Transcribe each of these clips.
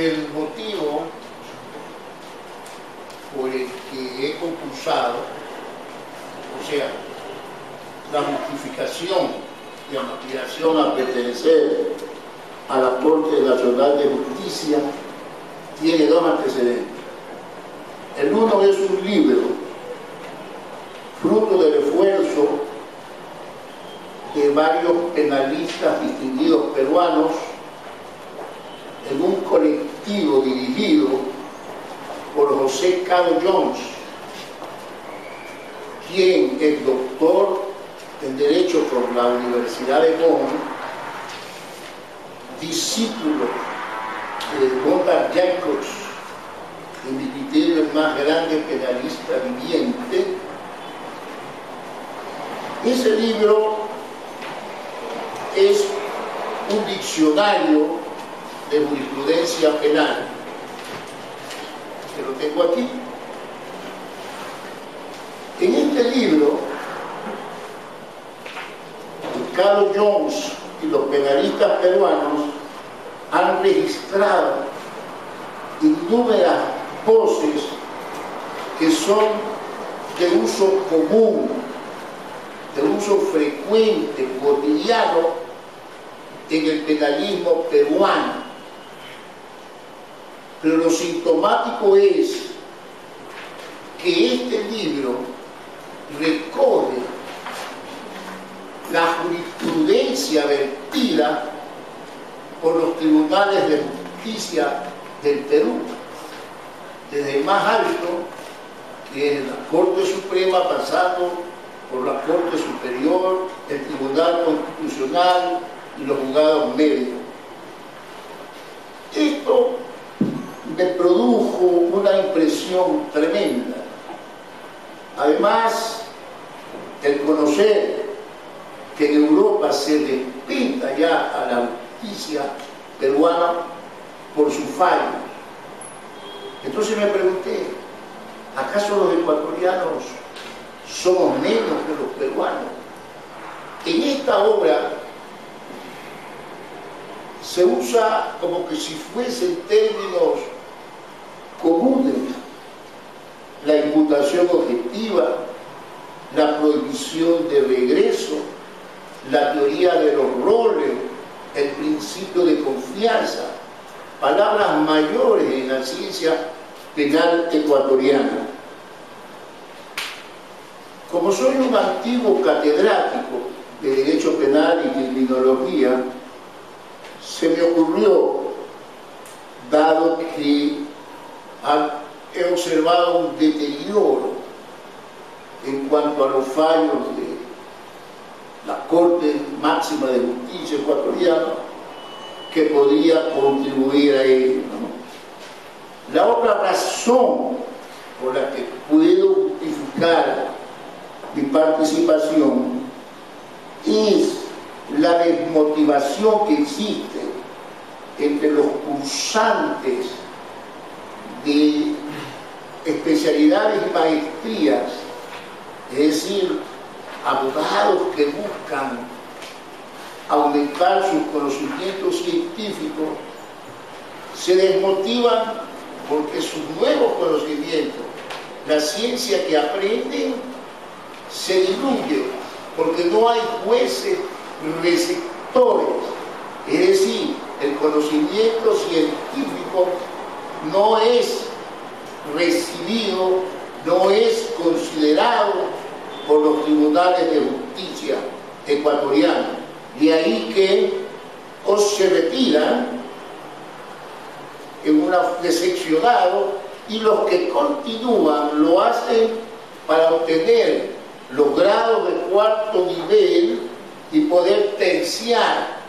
El motivo por el que he concursado, o sea, la justificación de la aspiración a pertenecer a la Corte Nacional de Justicia, tiene dos antecedentes. El uno es un libro, fruto del esfuerzo de varios penalistas distinguidos peruanos en un colectivo dirigido por José Cado Jones, quien es doctor en Derecho por la Universidad de Bonn, discípulo de Goddard Jacobs, en mi criterio el más grande penalista viviente. Ese libro es un diccionario de jurisprudencia penal, que lo tengo aquí. En este libro, Carlos Jones y los penalistas peruanos han registrado innumerables voces que son de uso común, de uso frecuente, cotidiano en el penalismo peruano. Pero lo sintomático es que este libro recoge la jurisprudencia vertida por los tribunales de justicia del Perú, desde el más alto, que es la Corte Suprema, pasando por la Corte Superior, el Tribunal Constitucional y los juzgados medios. Esto me produjo una impresión tremenda. Además, el conocer que en Europa se despinta ya a la justicia peruana por sus fallos. Entonces me pregunté, ¿acaso los ecuatorianos somos menos que los peruanos? En esta obra se usa como que si fuesen términos comunes la imputación objetiva, la prohibición de regreso, la teoría de los roles, el principio de confianza, palabras mayores en la ciencia penal ecuatoriana. Como soy un antiguo catedrático de Derecho Penal y Criminología, se me ocurrió, dado que he observado un deterioro en cuanto a los fallos de la Corte Máxima de Justicia ecuatoriana, que podía contribuir a ello, ¿no? La otra razón por la que puedo justificar mi participación es la desmotivación que existe entre los cursantes de especialidades y maestrías, es decir, abogados que buscan aumentar sus conocimientos científicos, se desmotivan porque sus nuevos conocimientos, la ciencia que aprenden, se diluye porque no hay jueces receptores, es decir, el conocimiento científico no es recibido, no es considerado por los tribunales de justicia ecuatorianos. De ahí que o se retiran en un decepcionado, y los que continúan lo hacen para obtener los grados de cuarto nivel y poder terciar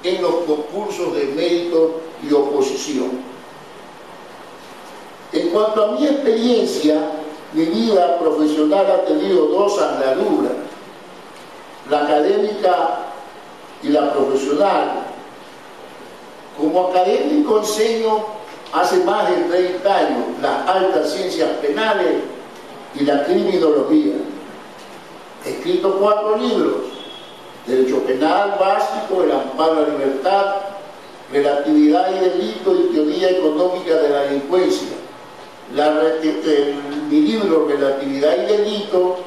en los concursos de mérito y oposición. En cuanto a mi experiencia, mi vida profesional ha tenido dos andaduras, la académica y la profesional. Como académico enseño hace más de 30 años las altas ciencias penales y la criminología. He escrito 4 libros: Derecho Penal Básico, El Amparo a la Libertad, Relatividad y Delito y Teoría Económica mi libro Relatividad y Delito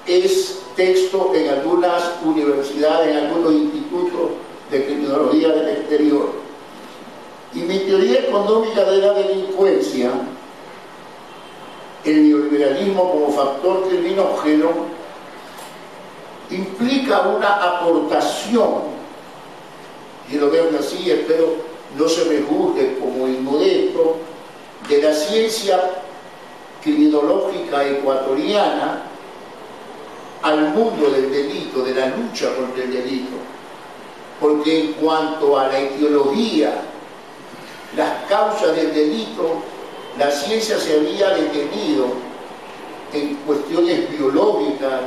es texto en algunas universidades, en algunos institutos de criminología del exterior. Y mi teoría económica de la delincuencia, el neoliberalismo como factor criminógeno, implica una aportación, y lo veo así, espero no se me juzgue como inmodesto, de la ciencia criminológica ecuatoriana al mundo del delito, de la lucha contra el delito. Porque en cuanto a la etiología, las causas del delito, la ciencia se había detenido en cuestiones biológicas,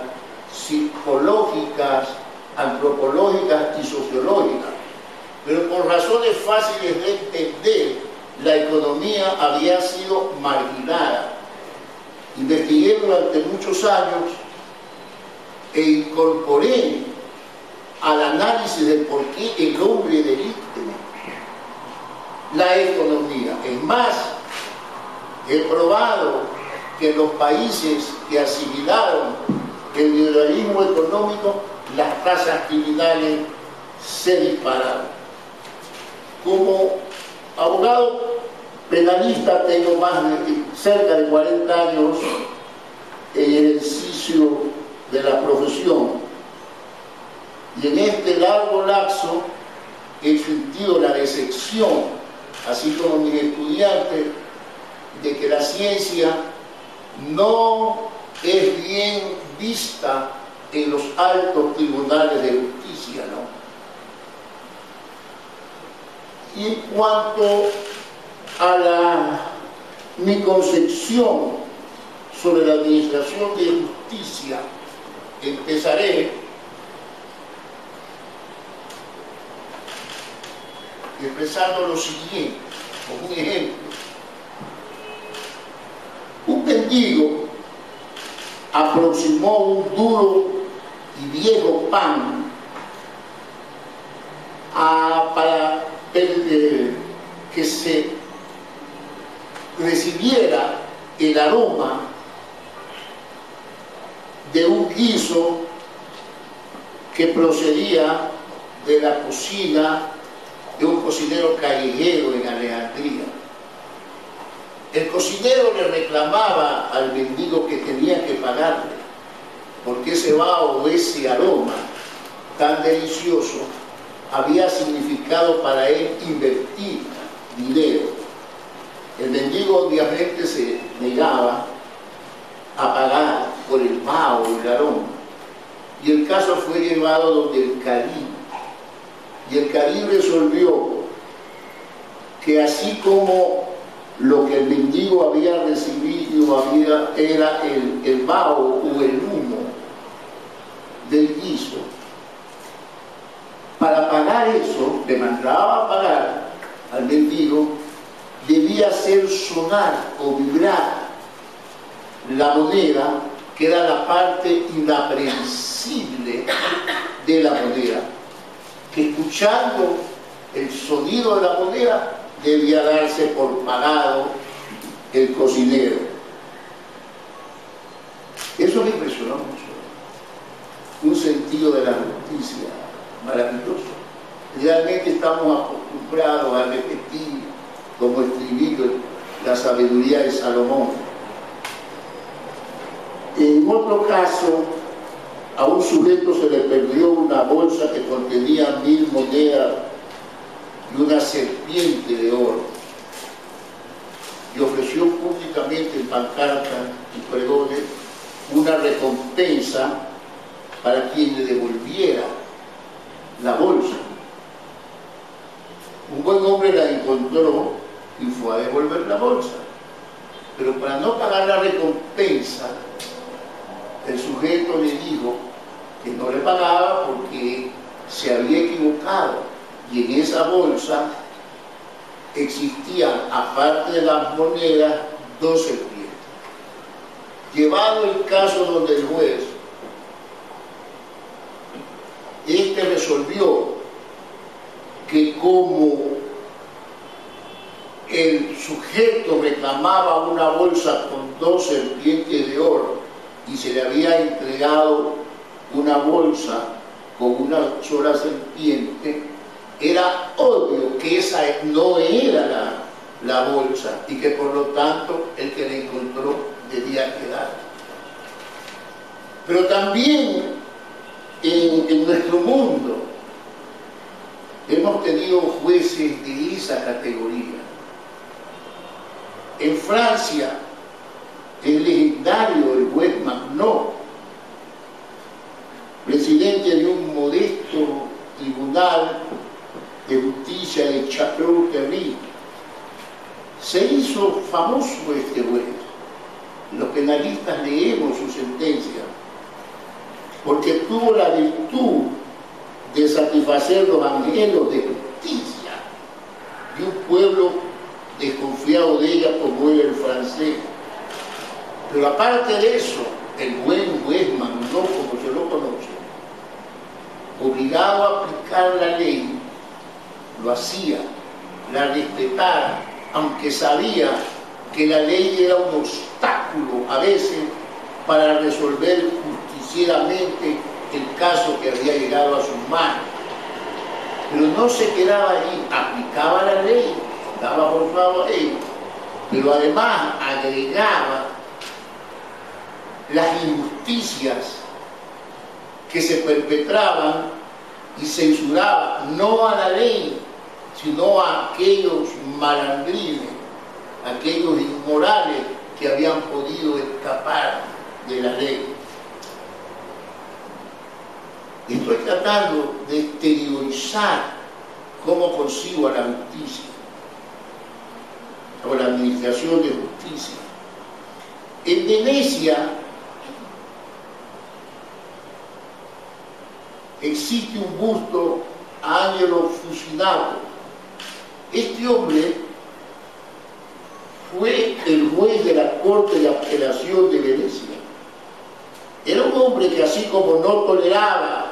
psicológicas, antropológicas y sociológicas. Pero por razones fáciles de entender, la economía había sido marginada. Investigué durante muchos años e incorporé al análisis del por qué el hombre delinque la economía. Es más, he probado que en los países que asimilaron el liberalismo económico, las tasas criminales se dispararon. Como abogado penalista tengo cerca de 40 años en el ejercicio de la profesión, y en este largo lapso he sentido la decepción, así como mis estudiantes, de que la ciencia no es bien vista en los altos tribunales de justicia, ¿no? Y en cuanto a mi concepción sobre la administración de justicia, empezaré expresando lo siguiente, como un ejemplo. Un mendigo aproximó un duro y viejo pan para que se recibiera el aroma de un guiso que procedía de la cocina de un cocinero callejero en Alejandría. El cocinero le reclamaba al mendigo que tenía que pagarle, porque ese vaho o ese aroma tan delicioso había significado para él invertir dinero. El mendigo obviamente se negaba a pagar por el vaho o el aroma, y el caso fue llevado donde el cadí, y el cadí resolvió que así como lo que el mendigo había recibido era el vaho o el humo del guiso, para pagar eso, le mandaba a pagar al mendigo, debía hacer sonar o vibrar la moneda, que era la parte inaprehensible de la moneda, que escuchando el sonido de la moneda debía darse por pagado el cocinero. Eso me impresionó mucho. Un sentido de la justicia maravilloso. Realmente estamos acostumbrados a repetir como estribillo la sabiduría de Salomón. En otro caso, a un sujeto se le perdió una bolsa que contenía 1000 monedas y una serpiente de oro, y ofreció públicamente en pancartas y pregones una recompensa para quien le devolviera la bolsa. Un buen hombre la encontró y fue a devolver la bolsa, pero para no pagar la recompensa, el sujeto le dijo que no le pagaba porque se había equivocado, y en esa bolsa existían, aparte de las monedas, 2 serpientes. Llevado el caso donde el juez, este resolvió que como el sujeto reclamaba una bolsa con 2 serpientes de oro y se le había entregado una bolsa con una sola serpiente, era obvio que esa no era la bolsa y que por lo tanto el que la encontró debía quedar. Pero también en nuestro mundo hemos tenido jueces de esa categoría. En Francia, el legendario el juez Magnot, presidente de un modesto tribunal de justicia de Château-Thierry, se hizo famoso este juez. Los penalistas leemos su sentencia porque tuvo la virtud de satisfacer los anhelos de justicia de un pueblo desconfiado de ella como era el francés. Pero aparte de eso, el buen juez Magnot, como se lo conoce, obligado a aplicar la ley, lo hacía, la respetaba, aunque sabía que la ley era un obstáculo a veces para resolver justicieramente el caso que había llegado a sus manos. Pero no se quedaba allí, aplicaba la ley, daba por favor a ello, pero además agregaba las injusticias que se perpetraban y censuraba no a la ley, sino a aquellos malandrines, aquellos inmorales que habían podido escapar de la ley. Estoy tratando de exteriorizar cómo concibo a la justicia o la administración de justicia. En Venecia existe un busto a Angelo Fusinato. Este hombre fue el juez de la Corte de Apelación de Venecia. Era un hombre que, así como no toleraba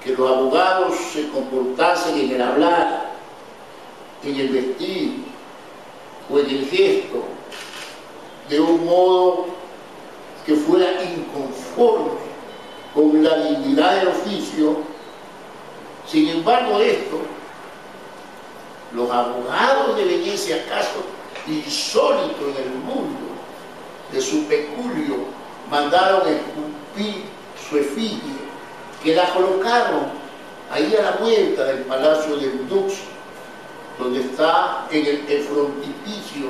que los abogados se comportasen en el hablar, en el vestir o en el gesto de un modo que fuera inconforme con la dignidad del oficio, sin embargo esto, los abogados de Venecia, caso insólito en el mundo de su peculio, mandaron esculpir su efigie, que la colocaron ahí a la vuelta del Palacio del Dux, donde está en el frontispicio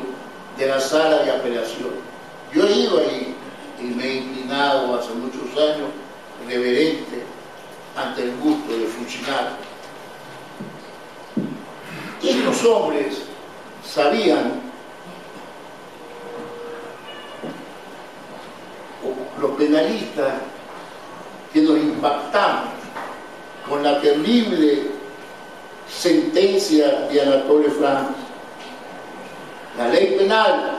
de la sala de apelación. Yo he ido ahí y me he inclinado hace muchos años, reverente, ante el busto de Fusinato. Estos hombres sabían, los penalistas, que nos impactamos con la terrible sentencia de Anatole France. La ley penal,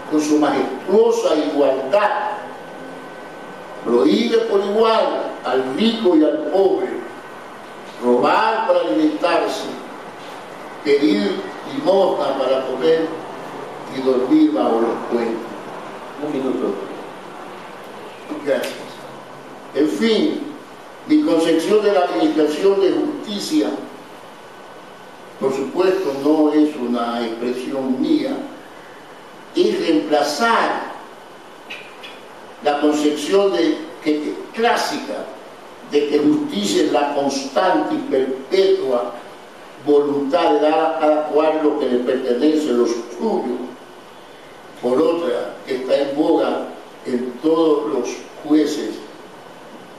con su majestuosa igualdad, prohíbe por igual al rico y al pobre robar para alimentarse, pedir limosna para comer y dormir bajo los puentes. Un minuto. Gracias. En fin, mi concepción de la administración de justicia, por supuesto, no es una expresión mía, es reemplazar la concepción clásica de que justicia es la constante y perpetua voluntad de dar a cada cual lo que le pertenece, lo suyo, por otra, que está en boga en todos los jueces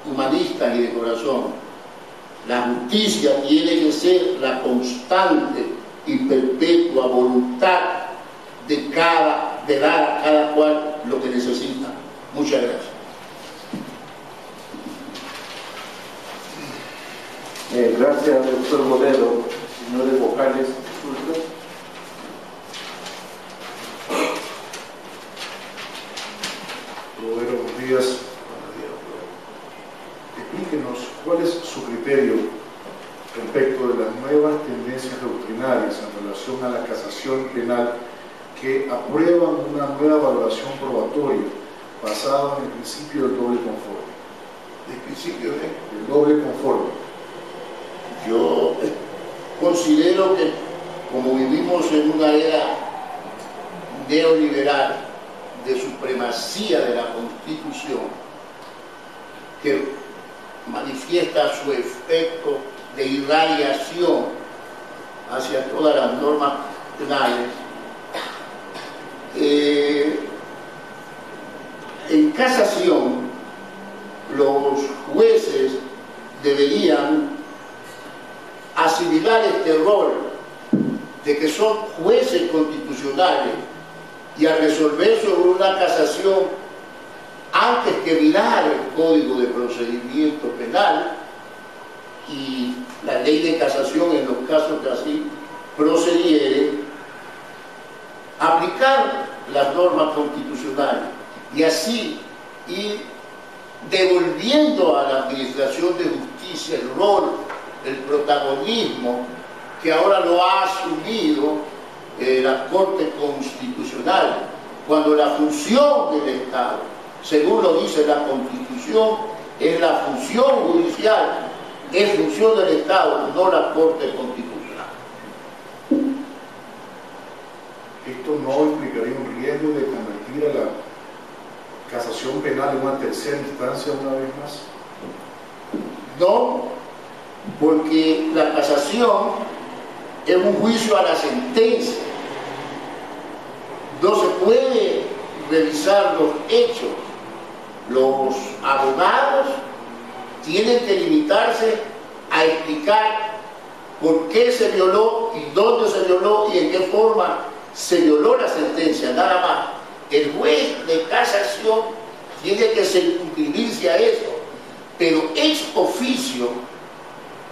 humanistas y de corazón. La justicia tiene que ser la constante y perpetua voluntad de dar a cada cual lo que necesita. Muchas gracias. Gracias, doctor Modelo. Señores vocales, buenos días. Explíquenos cuál es su criterio respecto de las nuevas tendencias doctrinales particulares en relación a la casación penal que aprueban una nueva valoración probatoria basada en el principio del doble conforme. ¿El principio de? El doble conforme. Yo considero que como vivimos en una era neoliberal de supremacía de la Constitución, que manifiesta su efecto de irradiación hacia todas las normas penales, en casación los jueces deberían asimilar este rol de que son jueces constitucionales y a resolver sobre una casación antes que mirar el Código de Procedimiento Penal y la ley de casación en los casos que así procedieren, aplicar las normas constitucionales y así ir devolviendo a la Administración de Justicia el rol, el protagonismo que ahora lo ha asumido la Corte Constitucional, cuando la función del Estado, según lo dice la Constitución, es la función judicial, es función del Estado, no la Corte Constitucional. ¿Esto no implicaría un riesgo de convertir a la casación penal en una tercera instancia una vez más? No, porque la casación es un juicio a la sentencia. No se puede revisar los hechos. Los abogados tienen que limitarse a explicar por qué se violó y dónde se violó y en qué forma se violó la sentencia, nada más. El juez de casación tiene que circunscribirse a eso, pero ex oficio,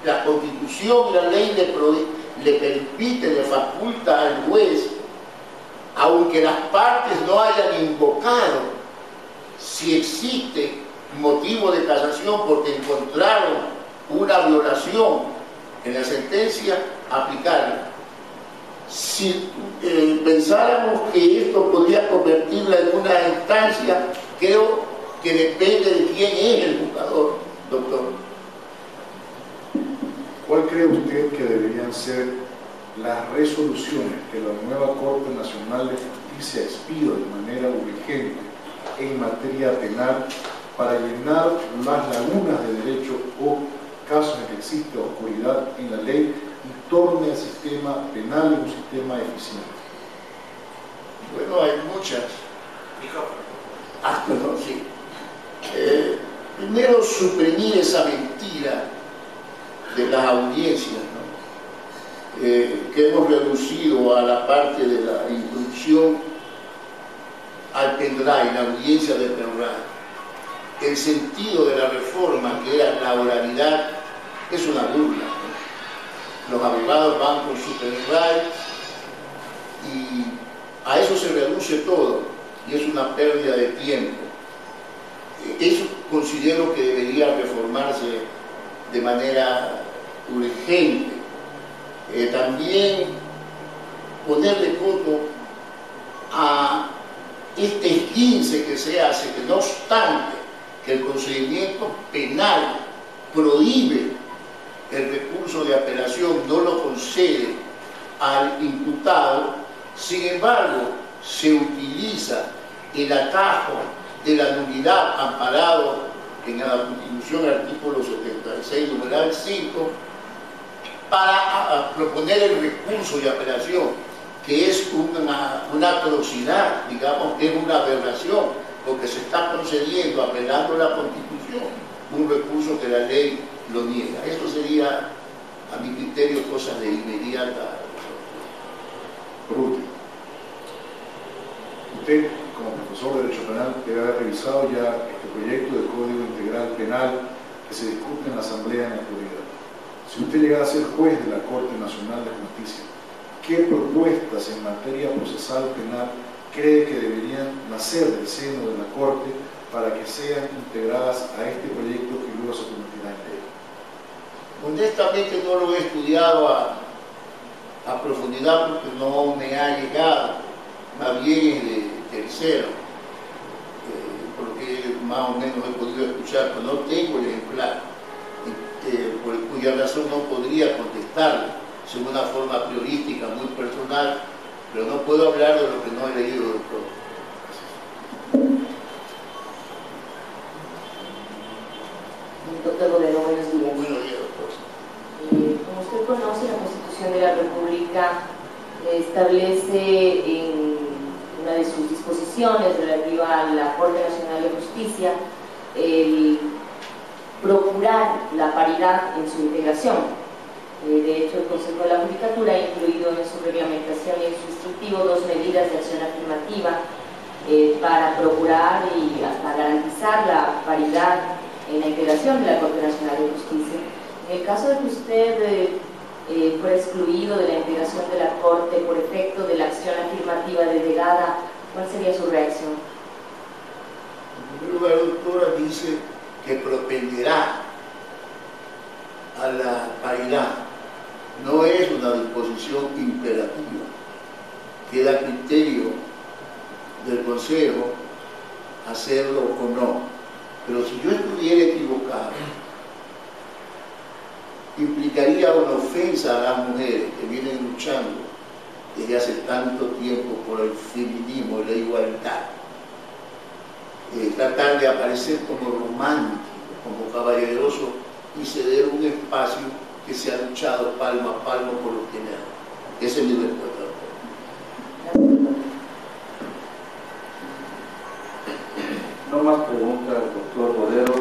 la Constitución y la ley le permite, le faculta al juez, aunque las partes no hayan invocado, si existe motivo de casación porque encontraron una violación en la sentencia, aplicarla. Si pensáramos que esto podría convertirla en una instancia, creo que depende de quién es el juzgador, doctor. ¿Cuál cree usted que deberían ser las resoluciones que la nueva Corte Nacional de Justicia expida de manera urgente en materia penal para llenar las lagunas de derecho o casos en que existe oscuridad en la ley y torne el sistema penal en un sistema eficiente? Bueno, hay muchas. Perdón, sí. Primero, suprimir esa mentira de las audiencias, ¿no? Que hemos reducido a la parte de la instrucción al pendrive, la audiencia del pendrive. El sentido de la reforma, que era la oralidad, es una burla, ¿no? Los abogados van con su pendrive y a eso se reduce todo y es una pérdida de tiempo. Eso considero que debería reformarse de manera urgente. También ponerle coto a este esguince que se hace, que no obstante que el procedimiento penal prohíbe el recurso de apelación, no lo concede al imputado, sin embargo se utiliza el atajo de la nulidad amparado en la Constitución, artículo 76, numeral 5, para proponer el recurso de apelación, que es una atrocidad, digamos, es una aberración, porque se está concediendo, apelando a la Constitución, un recurso que la ley lo niega. Eso sería, a mi criterio, cosa de inmediata. Por último, usted, como profesor de Derecho Penal, debe haber revisado ya este proyecto de Código Integral Penal que se discute en la Asamblea en la actualidad. Si usted llegara a ser juez de la Corte Nacional de Justicia, ¿qué propuestas en materia procesal penal cree que deberían nacer del seno de la Corte para que sean integradas a este proyecto que luego se convertirá en ley? Honestamente no lo he estudiado a profundidad porque no me ha llegado, más bien es de tercero, porque más o menos he podido escuchar, pero no tengo el ejemplar, por cuya razón no podría contestarle, es una forma priorística, muy personal, pero no puedo hablar de lo que no he leído, doctor. Doctor Bodero, buenos días. Buenos días, doctor. Como usted conoce, la Constitución de la República establece en una de sus disposiciones relativa a la Corte Nacional de Justicia el procurar la paridad en su integración. De hecho, el Consejo de la Judicatura ha incluido en su reglamentación y en su instructivo 2 medidas de acción afirmativa para procurar y hasta garantizar la paridad en la integración de la Corte Nacional de Justicia. En el caso de que usted fuera excluido de la integración de la Corte por efecto de la acción afirmativa delegada, ¿cuál sería su reacción? En primer lugar, doctora, dice que propenderá a la paridad. No es una disposición imperativa, queda a criterio del Consejo hacerlo o no. Pero si yo estuviera equivocado, implicaría una ofensa a las mujeres que vienen luchando desde hace tanto tiempo por el feminismo y la igualdad. Tratar de aparecer como romántico, como caballeroso y ceder un espacio que se ha luchado palmo a palmo por obtener. Esa es mi respuesta. No más preguntas, doctor Bodero.